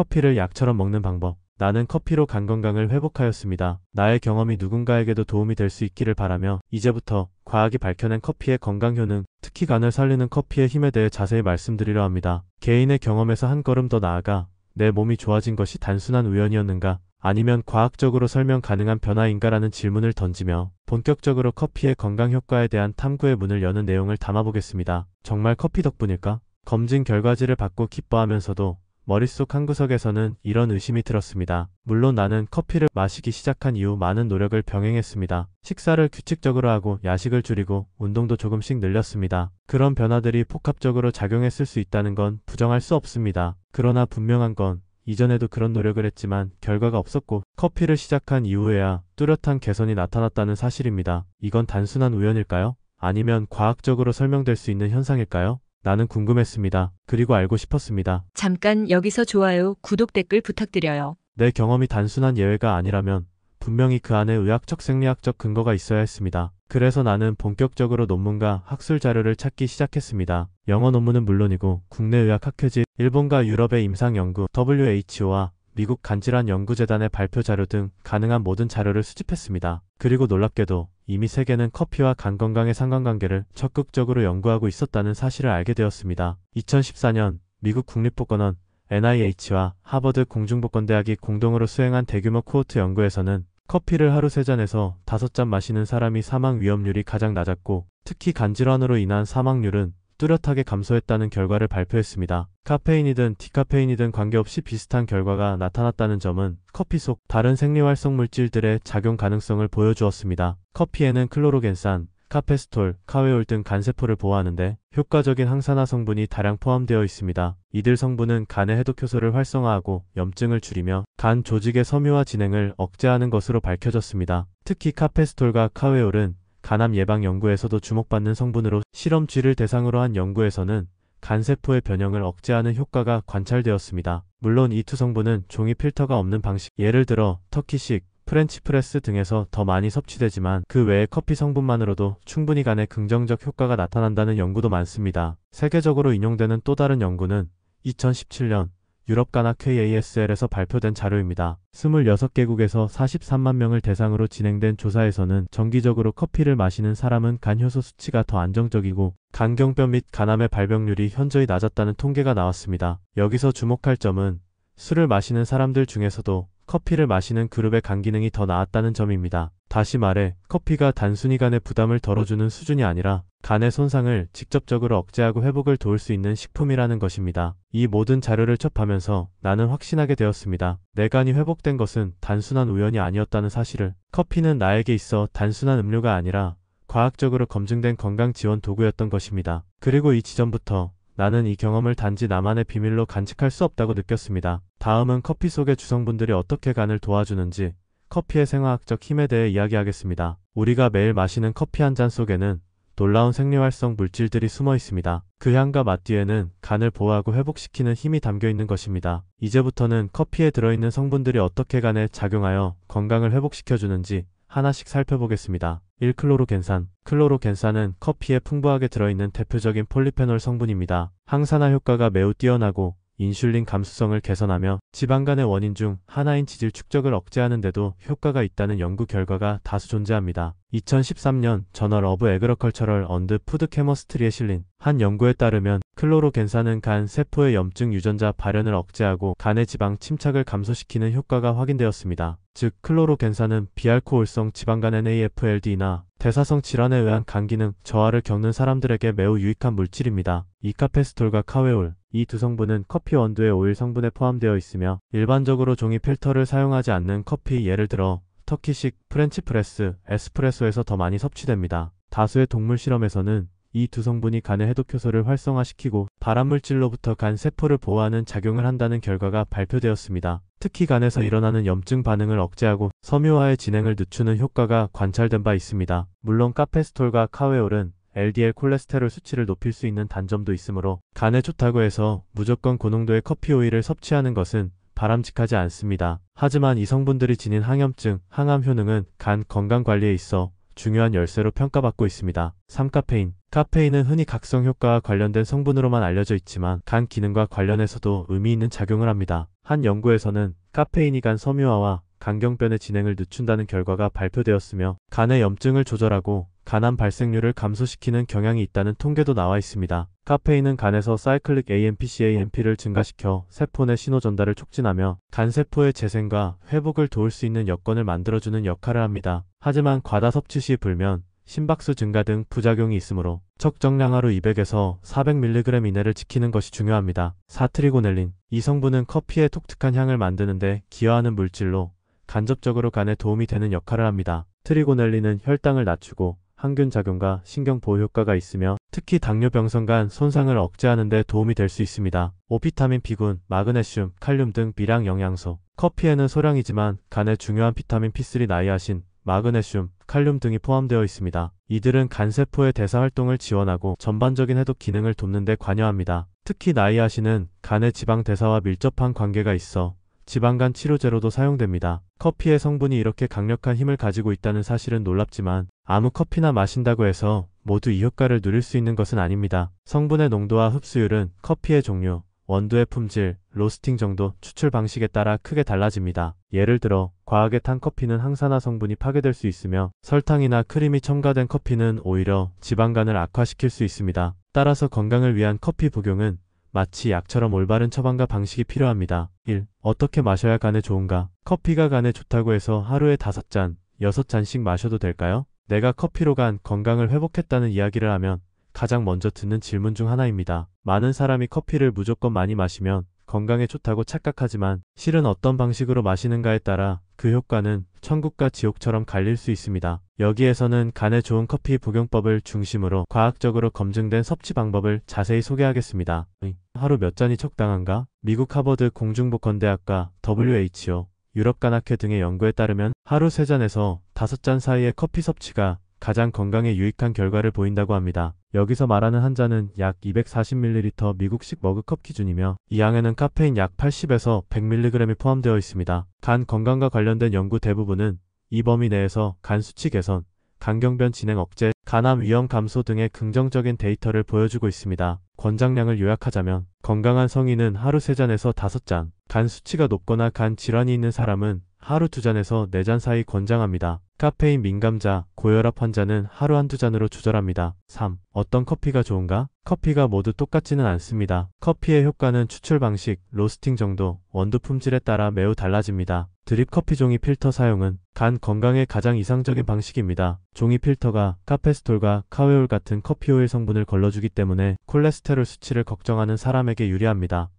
커피를 약처럼 먹는 방법. 나는 커피로 간 건강을 회복하였습니다. 나의 경험이 누군가에게도 도움이 될 수 있기를 바라며 이제부터 과학이 밝혀낸 커피의 건강 효능, 특히 간을 살리는 커피의 힘에 대해 자세히 말씀드리려 합니다. 개인의 경험에서 한 걸음 더 나아가 내 몸이 좋아진 것이 단순한 우연이었는가? 아니면 과학적으로 설명 가능한 변화인가라는 질문을 던지며 본격적으로 커피의 건강 효과에 대한 탐구의 문을 여는 내용을 담아보겠습니다. 정말 커피 덕분일까? 검진 결과지를 받고 기뻐하면서도 머릿속 한구석에서는 이런 의심이 들었습니다. 물론 나는 커피를 마시기 시작한 이후 많은 노력을 병행했습니다. 식사를 규칙적으로 하고 야식을 줄이고 운동도 조금씩 늘렸습니다. 그런 변화들이 복합적으로 작용했을 수 있다는 건 부정할 수 없습니다. 그러나 분명한 건 이전에도 그런 노력을 했지만 결과가 없었고 커피를 시작한 이후에야 뚜렷한 개선이 나타났다는 사실입니다. 이건 단순한 우연일까요? 아니면 과학적으로 설명될 수 있는 현상일까요? 나는 궁금했습니다. 그리고 알고 싶었습니다. 잠깐 여기서 좋아요, 구독, 댓글 부탁드려요. 내 경험이 단순한 예외가 아니라면 분명히 그 안에 의학적 생리학적 근거가 있어야 했습니다. 그래서 나는 본격적으로 논문과 학술 자료를 찾기 시작했습니다. 영어 논문은 물론이고 국내 의학학회지, 일본과 유럽의 임상연구, WHO와 미국 간질환연구재단의 발표 자료 등 가능한 모든 자료를 수집했습니다. 그리고 놀랍게도 이미 세계는 커피와 간 건강의 상관관계를 적극적으로 연구하고 있었다는 사실을 알게 되었습니다. 2014년 미국 국립보건원 NIH와 하버드 공중보건대학이 공동으로 수행한 대규모 코호트 연구에서는 커피를 하루 3잔에서 5잔 마시는 사람이 사망 위험률이 가장 낮았고 특히 간질환으로 인한 사망률은 뚜렷하게 감소했다는 결과를 발표했습니다. 카페인이든 디카페인이든 관계없이 비슷한 결과가 나타났다는 점은 커피 속 다른 생리활성 물질들의 작용 가능성을 보여주었습니다. 커피에는 클로로겐산, 카페스톨, 카웨올 등 간세포를 보호하는데 효과적인 항산화 성분이 다량 포함되어 있습니다. 이들 성분은 간의 해독 효소를 활성화하고 염증을 줄이며 간 조직의 섬유화 진행을 억제하는 것으로 밝혀졌습니다. 특히 카페스톨과 카웨올은 간암 예방 연구에서도 주목받는 성분으로 실험 쥐를 대상으로 한 연구에서는 간세포의 변형을 억제하는 효과가 관찰되었습니다. 물론 이 두 성분은 종이 필터가 없는 방식, 예를 들어 터키식, 프렌치프레스 등에서 더 많이 섭취되지만 그 외의 커피 성분만으로도 충분히 간에 긍정적 효과가 나타난다는 연구도 많습니다. 세계적으로 인용되는 또 다른 연구는 2017년 유럽간학회 ASL에서 발표된 자료입니다. 26개국에서 43만 명을 대상으로 진행된 조사에서는 정기적으로 커피를 마시는 사람은 간 효소 수치가 더 안정적이고 간경변 및 간암의 발병률이 현저히 낮았다는 통계가 나왔습니다. 여기서 주목할 점은 술을 마시는 사람들 중에서도 커피를 마시는 그룹의 간 기능이 더 나았다는 점입니다. 다시 말해 커피가 단순히 간의 부담을 덜어주는 수준이 아니라 간의 손상을 직접적으로 억제하고 회복을 도울 수 있는 식품이라는 것입니다. 이 모든 자료를 접하면서 나는 확신하게 되었습니다. 내 간이 회복된 것은 단순한 우연이 아니었다는 사실을. 커피는 나에게 있어 단순한 음료가 아니라 과학적으로 검증된 건강 지원 도구였던 것입니다. 그리고 이 지점부터 나는 이 경험을 단지 나만의 비밀로 간직할 수 없다고 느꼈습니다. 다음은 커피 속의 주성분들이 어떻게 간을 도와주는지, 커피의 생화학적 힘에 대해 이야기하겠습니다. 우리가 매일 마시는 커피 한 잔 속에는 놀라운 생리활성 물질들이 숨어 있습니다. 그 향과 맛 뒤에는 간을 보호하고 회복시키는 힘이 담겨 있는 것입니다. 이제부터는 커피에 들어있는 성분들이 어떻게 간에 작용하여 건강을 회복시켜주는지 하나씩 살펴보겠습니다. 1. 클로로겐산. 클로로겐산은 커피에 풍부하게 들어있는 대표적인 폴리페놀 성분입니다. 항산화 효과가 매우 뛰어나고 인슐린 감수성을 개선하며 지방간의 원인 중 하나인 지질 축적을 억제하는 데도 효과가 있다는 연구 결과가 다수 존재합니다. 2013년 저널 오브 애그러컬처럴 앤드 푸드 케머스트리에 실린 한 연구에 따르면 클로로겐산은 간 세포의 염증 유전자 발현을 억제하고 간의 지방 침착을 감소시키는 효과가 확인되었습니다. 즉 클로로겐산은 비알코올성 지방간 NAFLD나 대사성 질환에 의한 간 기능 저하를 겪는 사람들에게 매우 유익한 물질입니다. 이 카페스톨과 카웨올, 이 두 성분은 커피 원두의 오일 성분에 포함되어 있으며 일반적으로 종이 필터를 사용하지 않는 커피, 예를 들어 터키식, 프렌치프레스, 에스프레소에서 더 많이 섭취됩니다. 다수의 동물 실험에서는 이 두 성분이 간의 해독 효소를 활성화시키고 발암물질로부터 간 세포를 보호하는 작용을 한다는 결과가 발표되었습니다. 특히 간에서 일어나는 염증 반응을 억제하고 섬유화의 진행을 늦추는 효과가 관찰된 바 있습니다. 물론 카페스톨과 카웨올은 LDL 콜레스테롤 수치를 높일 수 있는 단점도 있으므로 간에 좋다고 해서 무조건 고농도의 커피 오일을 섭취하는 것은 바람직하지 않습니다. 하지만 이 성분들이 지닌 항염증, 항암 효능은 간 건강 관리에 있어 중요한 열쇠로 평가받고 있습니다. 3. 카페인. 카페인은 흔히 각성 효과와 관련된 성분으로만 알려져 있지만 간 기능과 관련해서도 의미 있는 작용을 합니다. 한 연구에서는 카페인이 간 섬유화와 간경변의 진행을 늦춘다는 결과가 발표되었으며 간의 염증을 조절하고 간암 발생률을 감소시키는 경향이 있다는 통계도 나와 있습니다. 카페인은 간에서 사이클릭 AMP-CAMP를 증가시켜 세포 내 신호 전달을 촉진하며 간세포의 재생과 회복을 도울 수 있는 여건을 만들어주는 역할을 합니다. 하지만 과다 섭취 시 불면, 심박수 증가 등 부작용이 있으므로 적정량 하루 200에서 400mg 이내를 지키는 것이 중요합니다. 사트리고넬린. 이 성분은 커피의 독특한 향을 만드는 데 기여하는 물질로 간접적으로 간에 도움이 되는 역할을 합니다. 트리고넬린은 혈당을 낮추고 항균 작용과 신경 보호 효과가 있으며 특히 당뇨병성 간 손상을 억제하는 데 도움이 될 수 있습니다. 오비타민, B군, 마그네슘, 칼륨 등 미량 영양소. 커피에는 소량이지만 간에 중요한 비타민 B3, 나이아신, 마그네슘, 칼륨 등이 포함되어 있습니다. 이들은 간세포의 대사 활동을 지원하고 전반적인 해독 기능을 돕는 데 관여합니다. 특히 나이아신은 간의 지방 대사와 밀접한 관계가 있어 지방간 치료제로도 사용됩니다. 커피의 성분이 이렇게 강력한 힘을 가지고 있다는 사실은 놀랍지만 아무 커피나 마신다고 해서 모두 이 효과를 누릴 수 있는 것은 아닙니다. 성분의 농도와 흡수율은 커피의 종류, 원두의 품질, 로스팅 정도, 추출 방식에 따라 크게 달라집니다. 예를 들어 과하게 탄 커피는 항산화 성분이 파괴될 수 있으며 설탕이나 크림이 첨가된 커피는 오히려 지방간을 악화시킬 수 있습니다. 따라서 건강을 위한 커피 복용은 마치 약처럼 올바른 처방과 방식이 필요합니다. 1. 어떻게 마셔야 간에 좋은가? 커피가 간에 좋다고 해서 하루에 5잔, 6잔씩 마셔도 될까요? 내가 커피로 간 건강을 회복했다는 이야기를 하면 가장 먼저 듣는 질문 중 하나입니다. 많은 사람이 커피를 무조건 많이 마시면 건강에 좋다고 착각하지만 실은 어떤 방식으로 마시는가에 따라 그 효과는 천국과 지옥처럼 갈릴 수 있습니다. 여기에서는 간에 좋은 커피 복용법을 중심으로 과학적으로 검증된 섭취 방법을 자세히 소개하겠습니다. 하루 몇 잔이 적당한가? 미국 하버드 공중보건대학과 WHO, 유럽간학회 등의 연구에 따르면 하루 3잔에서 5잔 사이의 커피 섭취가 가장 건강에 유익한 결과를 보인다고 합니다. 여기서 말하는 한 잔은 약 240ml 미국식 머그컵 기준이며 이 양에는 카페인 약 80에서 100mg이 포함되어 있습니다. 간 건강과 관련된 연구 대부분은 이 범위 내에서 간 수치 개선, 간경변 진행 억제, 간암 위험 감소 등의 긍정적인 데이터를 보여주고 있습니다. 권장량을 요약하자면 건강한 성인은 하루 3잔에서 5잔, 간 수치가 높거나 간 질환이 있는 사람은 하루 2잔에서 4잔 사이 권장합니다. 카페인 민감자, 고혈압 환자는 하루 1~2잔으로 조절합니다. 3. 어떤 커피가 좋은가? 커피가 모두 똑같지는 않습니다. 커피의 효과는 추출 방식, 로스팅 정도, 원두 품질에 따라 매우 달라집니다. 드립 커피 종이 필터 사용은 간 건강에 가장 이상적인 방식입니다. 종이 필터가 카페스톨과 카웨올 같은 커피 오일 성분을 걸러주기 때문에 콜레스테롤 수치를 걱정하는 사람에게 유리합니다.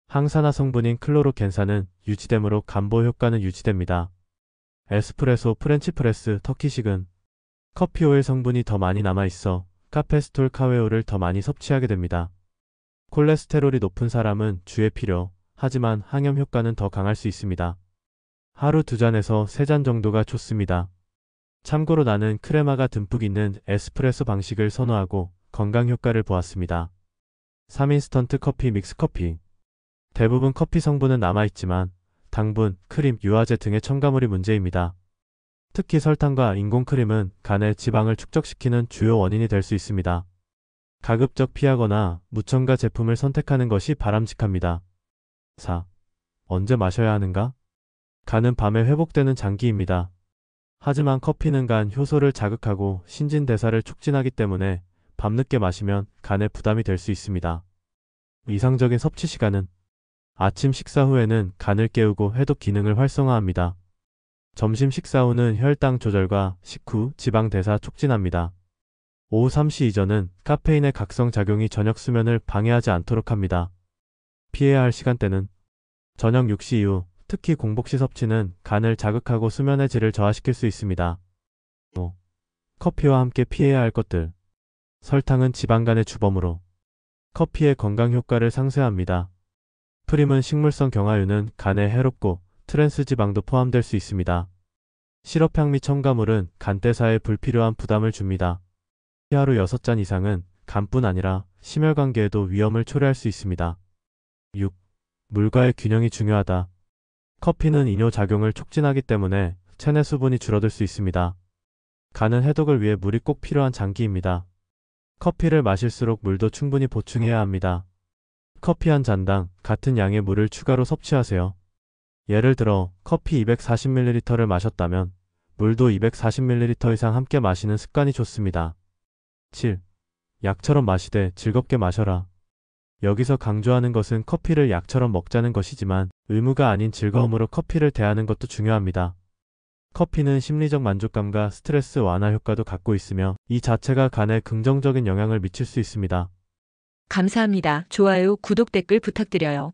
항산화 성분인 클로로겐산은 유지되므로 간보호 효과는 유지됩니다. 에스프레소, 프렌치프레스, 터키식은 커피 오일 성분이 더 많이 남아있어 카페스톨, 카웨올을 더 많이 섭취하게 됩니다. 콜레스테롤이 높은 사람은 주의 필요, 하지만 항염 효과는 더 강할 수 있습니다. 하루 2잔에서 3잔 정도가 좋습니다. 참고로 나는 크레마가 듬뿍 있는 에스프레소 방식을 선호하고 건강 효과를 보았습니다. 3. 인스턴트 커피, 믹스 커피. 대부분 커피 성분은 남아있지만 당분, 크림, 유화제 등의 첨가물이 문제입니다. 특히 설탕과 인공크림은 간의 지방을 축적시키는 주요 원인이 될 수 있습니다. 가급적 피하거나 무첨가 제품을 선택하는 것이 바람직합니다. 4. 언제 마셔야 하는가? 간은 밤에 회복되는 장기입니다. 하지만 커피는 간 효소를 자극하고 신진대사를 촉진하기 때문에 밤늦게 마시면 간에 부담이 될 수 있습니다. 이상적인 섭취 시간은 아침 식사 후에는 간을 깨우고 해독 기능을 활성화합니다. 점심 식사 후는 혈당 조절과 식후 지방 대사 촉진합니다. 오후 3시 이전은 카페인의 각성 작용이 저녁 수면을 방해하지 않도록 합니다. 피해야 할 시간대는 저녁 6시 이후, 특히 공복시 섭취는 간을 자극하고 수면의 질을 저하시킬 수 있습니다. 5. 커피와 함께 피해야 할 것들. 설탕은 지방간의 주범으로 커피의 건강 효과를 상쇄합니다. 프림은 식물성 경화유는 간에 해롭고 트랜스 지방도 포함될 수 있습니다. 시럽향 및 첨가물은 간대사에 불필요한 부담을 줍니다. 하루 6잔 이상은 간뿐 아니라 심혈관계에도 위험을 초래할 수 있습니다. 6. 물과의 균형이 중요하다. 커피는 이뇨작용을 촉진하기 때문에 체내 수분이 줄어들 수 있습니다. 간은 해독을 위해 물이 꼭 필요한 장기입니다. 커피를 마실수록 물도 충분히 보충해야 합니다. 커피 한 잔당 같은 양의 물을 추가로 섭취하세요. 예를 들어 커피 240ml를 마셨다면 물도 240ml 이상 함께 마시는 습관이 좋습니다. 7. 약처럼 마시되 즐겁게 마셔라. 여기서 강조하는 것은 커피를 약처럼 먹자는 것이지만 의무가 아닌 즐거움으로 커피를 대하는 것도 중요합니다. 커피는 심리적 만족감과 스트레스 완화 효과도 갖고 있으며 이 자체가 간에 긍정적인 영향을 미칠 수 있습니다. 감사합니다. 좋아요, 구독, 댓글 부탁드려요.